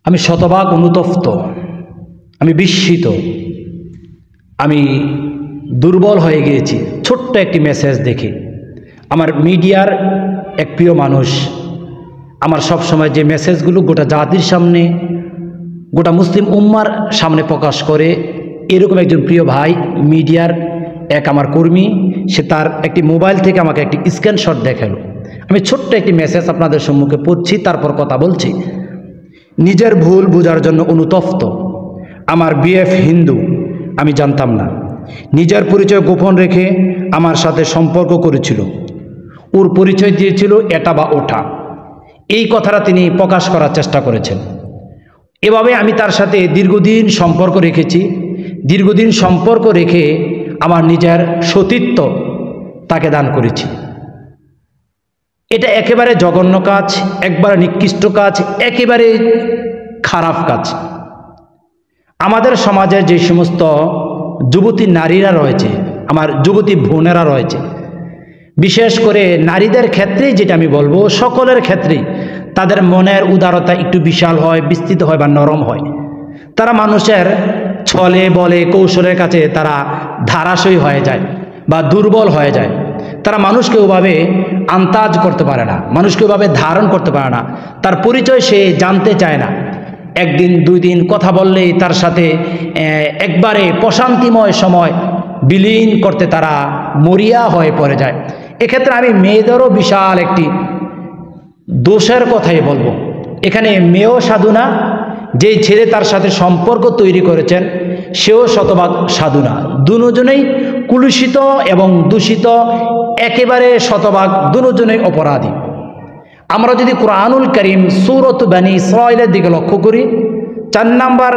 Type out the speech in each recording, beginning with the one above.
আমি শতভাগ অনুতপ্ত, আমি বিস্মিত, আমি দুর্বল হয়ে গিয়েছি ছোট্ট একটি মেসেজ দেখে। আমার মিডিয়ার এক প্রিয় মানুষ আমার সব সময় যে মেসেজগুলো গোটা জাতির সামনে, গোটা মুসলিম উম্মার সামনে প্রকাশ করে, এরকম একজন প্রিয় ভাই মিডিয়ার এক আমার কর্মী, সে তার একটি মোবাইল থেকে আমাকে একটি স্ক্রিনশট দেখালো। আমি ছোট্ট একটি মেসেজ আপনাদের সম্মুখে পড়ছি, তারপর কথা বলছি। নিজের ভুল বোঝার জন্য অনুতপ্ত। আমার বিএফ হিন্দু, আমি জানতাম না। নিজের পরিচয় গোপন রেখে আমার সাথে সম্পর্ক করেছিল। ওর পরিচয় দিয়েছিল এটা বা ওটা, এই কথাটা তিনি প্রকাশ করার চেষ্টা করেছেন। এভাবে আমি তার সাথে দীর্ঘদিন সম্পর্ক রেখেছি। দীর্ঘদিন সম্পর্ক রেখে আমার নিজের সতীত্ব তাকে দান করেছি। এটা একেবারে জঘন্য কাজ, একবারে নিকৃষ্ট কাজ, একেবারে খারাপ কাজ। আমাদের সমাজে যে সমস্ত যুবতী নারীরা রয়েছে, আমার যুবতী বোনেরা রয়েছে, বিশেষ করে নারীদের ক্ষেত্রেই যেটা আমি বলবো, সকলের ক্ষেত্রেই তাদের মনের উদারতা একটু বিশাল হয়, বিস্তৃত হয় বা নরম হয়। তারা মানুষের ছলে বলে কৌশলের কাছে তারা ধারাশয়ী হয়ে যায় বা দুর্বল হয়ে যায়। তারা মানুষকে ওভাবে আন্দাজ করতে পারে না, মানুষকে ওভাবে ধারণ করতে পারে না। তার পরিচয় সে জানতে চায় না। একদিন দুই দিন কথা বললেই তার সাথে একবারে প্রশান্তিময় সময় বিলীন করতে তারা মরিয়া হয়ে পড়ে যায়। এক্ষেত্রে আমি মেয়েদেরও বিশাল একটি দোষের কথাই বলবো। এখানে মেয়েও সাধু না, যে ছেলে তার সাথে সম্পর্ক তৈরি করেছেন সেও শতভাগ সাধু না। দুজনেই কুলুষিত এবং দূষিত, একেবারে শতভাগ দুজনেই অপরাধী। আমরা যদি কুরআনুল কারীম সূরাত বনী ইসরাঈলের দিকে লক্ষ্য করি, 4 নম্বর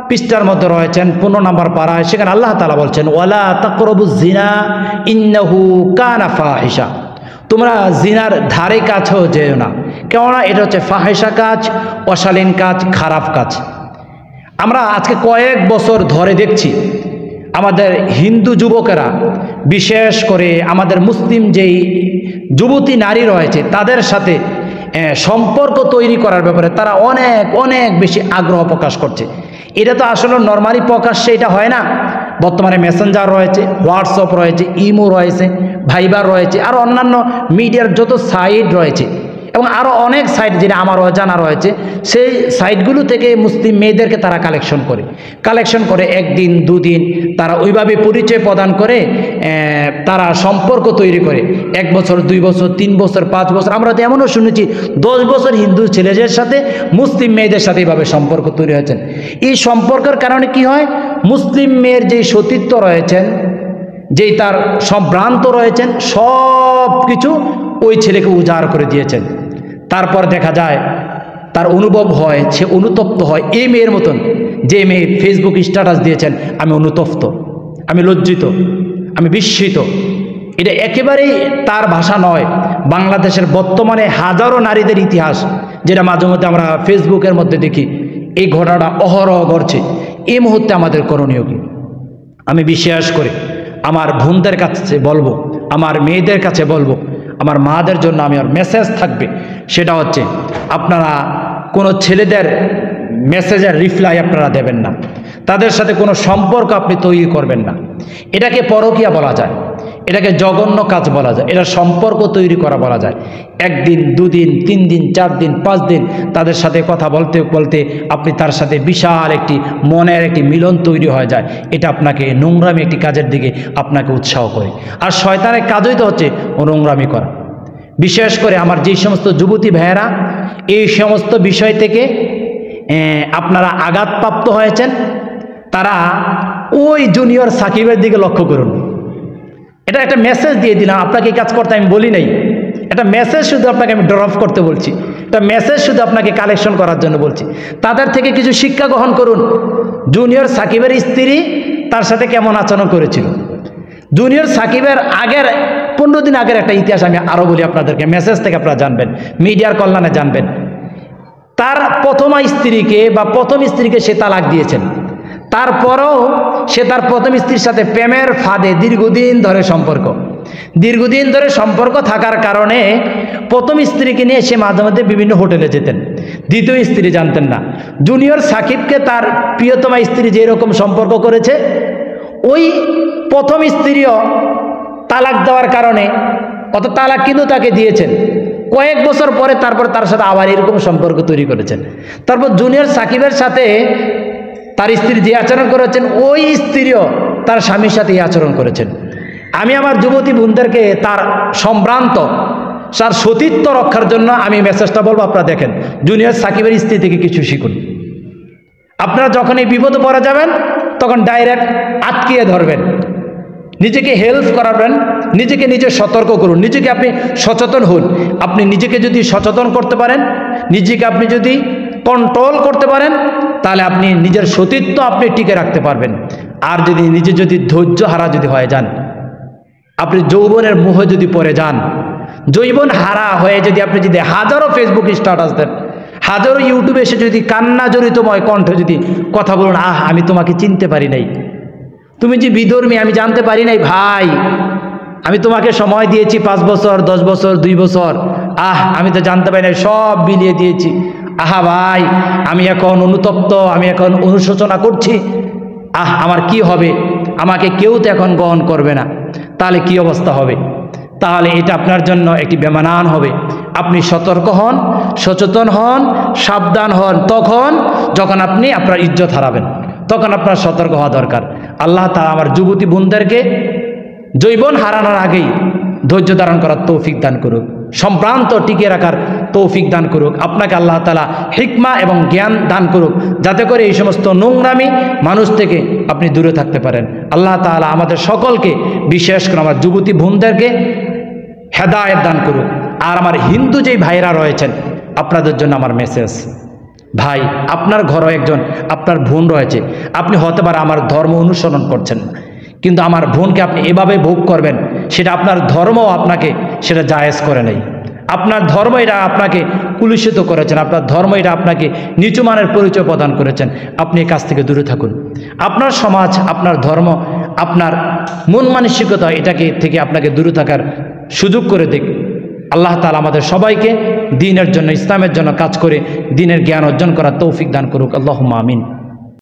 পৃষ্ঠার মধ্যে রয়েছেন 15 নম্বর পারায়, সেখানে আল্লাহ তাআলা বলছেন, ওয়ালা তাকরাবুজ জিনা ইন্নাহু কানা ফাহিশা। তোমরা জিনার ধারে কাছেও যেও না, কেননা এটা হচ্ছে ফাহিশা কাজ, অশালীন কাজ, খারাপ কাজ। আমরা আজকে কয়েক বছর ধরে দেখছি আমাদের হিন্দু যুবকেরা, বিশেষ করে আমাদের মুসলিম যেই যুবতী নারী রয়েছে, তাদের সাথে সম্পর্ক তৈরি করার ব্যাপারে তারা অনেক অনেক বেশি আগ্রহ প্রকাশ করছে। এটা তো আসলে নর্মালি প্রকাশ্যে এটা হয় না। বর্তমানে মেসেঞ্জার রয়েছে, হোয়াটসঅ্যাপ রয়েছে, ইমো রয়েছে, ভাইবার রয়েছে, আর অন্যান্য মিডিয়ার যত সাইট রয়েছে এবং আরও অনেক সাইট যেটা আমারও জানা রয়েছে, সেই সাইটগুলো থেকে মুসলিম মেয়েদেরকে তারা কালেকশন করে একদিন দুদিন তারা ওইভাবে পরিচয় প্রদান করে, তারা সম্পর্ক তৈরি করে 1 বছর 2 বছর 3 বছর 5 বছর। আমরা তো এমনও শুনেছি 10 বছর হিন্দু ছেলেদের সাথে মুসলিম মেয়েদের সাথে এইভাবে সম্পর্ক তৈরি হয়েছেন। এই সম্পর্কের কারণে কি হয়, মুসলিম মেয়ের যেই সতীত্ব রয়েছেন, যেই তার সম্ভ্রান্ত রয়েছেন, সব কিছু ওই ছেলেকে উজাড় করে দিয়েছেন। তারপর দেখা যায় তার অনুভব হয়, সে অনুতপ্ত হয়। এই মেয়ের মতন যে মেয়ে ফেসবুক স্ট্যাটাস দিয়েছেন, আমি অনুতপ্ত, আমি লজ্জিত, আমি বিস্মিত। এটা একেবারেই তার ভাষা নয়। বাংলাদেশের বর্তমানে হাজারো নারীদের ইতিহাস যেটা মাঝে মধ্যে আমরা ফেসবুকের মধ্যে দেখি, এই ঘটনাটা অহরহ ঘটছে। এই মুহূর্তে আমাদের করণীয় কি? আমি বিশ্বাস করি আমার বোনদের কাছে বলবো, আমার মেয়েদের কাছে বলবো, আমার মাদের জন্য আমি আর মেসেজ থাকবে, সেটা হচ্ছে আপনারা কোনো ছেলেদের মেসেজের রিপ্লাই আপনারা দেবেন না, তাদের সাথে কোনো সম্পর্ক আপনি তৈরি করবেন না। এটাকে পরকীয়া বলা যায়, এটাকে জঘন্য কাজ বলা যায়, এটা সম্পর্ক তৈরি করা বলা যায়। 1 দিন 2 দিন 3 দিন 4 দিন 5 দিন তাদের সাথে কথা বলতে বলতে আপনি তার সাথে বিশাল একটি মনের একটি মিলন তৈরি হয়ে যায়। এটা আপনাকে নোংরামি একটি কাজের দিকে আপনাকে উৎসাহ করে। আর শয়তানের কাজই তো হচ্ছে নোংরামি করা। বিশেষ করে আমার যেই সমস্ত যুবতী ভাইয়েরা এই সমস্ত বিষয় থেকে আপনারা আঘাতপ্রাপ্ত হয়েছেন, তারা ওই জুনিয়র সাকিবের দিকে লক্ষ্য করুন। এটা একটা মেসেজ দিয়ে দিলাম, আপনাকে এই কাজ করতে আমি বলি নাই। এটা মেসেজ শুধু আপনাকে আমি ড্রপ করতে বলছি, এটা মেসেজ শুধু আপনাকে কালেকশন করার জন্য বলছি। তাদের থেকে কিছু শিক্ষা গ্রহণ করুন। জুনিয়র সাকিবের স্ত্রী তার সাথে কেমন আচরণ করেছিল, জুনিয়র সাকিবের আগের 15 দিন আগের একটা ইতিহাস আমি আরও বলি আপনাদেরকে, মেসেজ থেকে আপনারা জানবেন, মিডিয়ার কল্যাণে জানবেন। তার প্রথম স্ত্রীকে সে তালাক দিয়েছেন। তারপরেও সে তার প্রথম স্ত্রীর সাথে প্রেমের ফাঁদে দীর্ঘদিন ধরে সম্পর্ক থাকার কারণে প্রথম স্ত্রীকে নিয়ে সে মাঝে মধ্যে বিভিন্ন হোটেলে যেতেন, দ্বিতীয় স্ত্রী জানতেন না। জুনিয়র সাকিবকে তার প্রিয়তমা স্ত্রী যেরকম সম্পর্ক করেছে, ওই প্রথম স্ত্রীও তালাক দেওয়ার কারণে, অত তালাক কিন্তু তাকে দিয়েছেন, কয়েক বছর পরে তারপর তার সাথে আবার এরকম সম্পর্ক তৈরি করেছেন। তারপর জুনিয়র সাকিবের সাথে তার স্ত্রী যে আচরণ করেছেন, ওই স্ত্রীও তার স্বামীর সাথে এই আচরণ করেছেন। আমি আমার যুবতী বোনদেরকে তার সম্ভ্রান্ত, তার সতীত্ব রক্ষার জন্য আমি মেসেজটা বলবো, আপনারা দেখেন, জুনিয়র সাকিবের স্ত্রী থেকে কিছু শিখুন। আপনারা যখন এই বিপদে পড়ে যাবেন তখন ডাইরেক্ট আটকিয়ে ধরবেন, নিজেকে হেল্প করাবেন, নিজে সতর্ক করুন, নিজেকে আপনি সচেতন হন। আপনি নিজেকে যদি সচেতন করতে পারেন, নিজেকে আপনি যদি কন্ট্রোল করতে পারেন, তাহলে আপনি নিজের সতীত্ব আপনি টিকে রাখতে পারবেন। আর যদি ধৈর্য হারা হয়ে যান, আপনি যৌবনের মোহে যদি পড়ে যান, যৌবন হারা হয়ে আপনি হাজারো ফেসবুক স্ট্যাটাস দেন, হাজারো ইউটিউবে এসে যদি কান্না জড়িতময় কণ্ঠে যদি কথা বলুন, আমি তোমাকে চিনতে পারি নাই, তুমি যে বিধর্মী আমি জানতে পারি নাই ভাই, আমি তোমাকে সময় দিয়েছি 5 বছর 10 বছর 2 বছর, আমি তো জানতে পারি নাই, সব বিলিয়ে দিয়েছি, ভাই আমি এখন অনুতপ্ত, আমি এখন অনুশোচনা করছি, আমার কি হবে, আমাকে কেউ তো এখন গ্রহণ করবে না, তাহলে কি অবস্থা হবে? তাহলে এটা আপনার জন্য একটি বেমানান হবে। আপনি সতর্ক হন, সচেতন হন, সাবধান হন, তখন যখন আপনি আপনার ইজ্জত হারাবেন, তখন আপনার সতর্ক হওয়া দরকার। আল্লাহ তাআলা আমার যুবতী বোনদেরকে যৌবন হারানোর আগেই ধৈর্য ধারণ করার তৌফিক দান করুক, সম্ভ্রান্ত টিকে রাখার তৌফিক দান করুক। আপনাকে আল্লাহ তাআলা হিকমা এবং জ্ঞান দান করুক, যাতে করে এই সমস্ত নোংরামি মানুষ থেকে আপনি দূরে থাকতে পারেন। আল্লাহ তাআলা আমাদের সকলকে, বিশেষ করে আমার যুবতী বোনদেরকে হেদায়েত দান করুক। আর আমার হিন্দু যেই ভাইরা রয়েছেন, আপনাদের জন্য আমার মেসেজ, ভাই আপনার ঘরও একজন আপনার বোন রয়েছে, আপনি হতে পারে আমার ধর্ম অনুসরণ করছেন না, কিন্তু আমার বোনকে আপনি এভাবে ভোগ করবেন, সেটা আপনার ধর্মও আপনাকে সেটা জায়েজ করে নেই। আপনার ধর্ম এটা আপনাকে কুলুষিত করেছেন, আপনার ধর্ম এটা আপনাকে নিচু মানের পরিচয় প্রদান করেছেন। আপনি এই কাজ থেকে দূরে থাকুন। আপনার সমাজ, আপনার ধর্ম, আপনার মন মানসিকতা এটাকে থেকে আপনাকে দূরে থাকার সুযোগ করে দিক। আল্লাহ তাআলা আমাদের সবাইকে দ্বীনের জন্য, ইসলামের জন্য কাজ করে দ্বীনের জ্ঞান অর্জন করার তৌফিক দান করুক। আল্লাহুম্মা আমিন।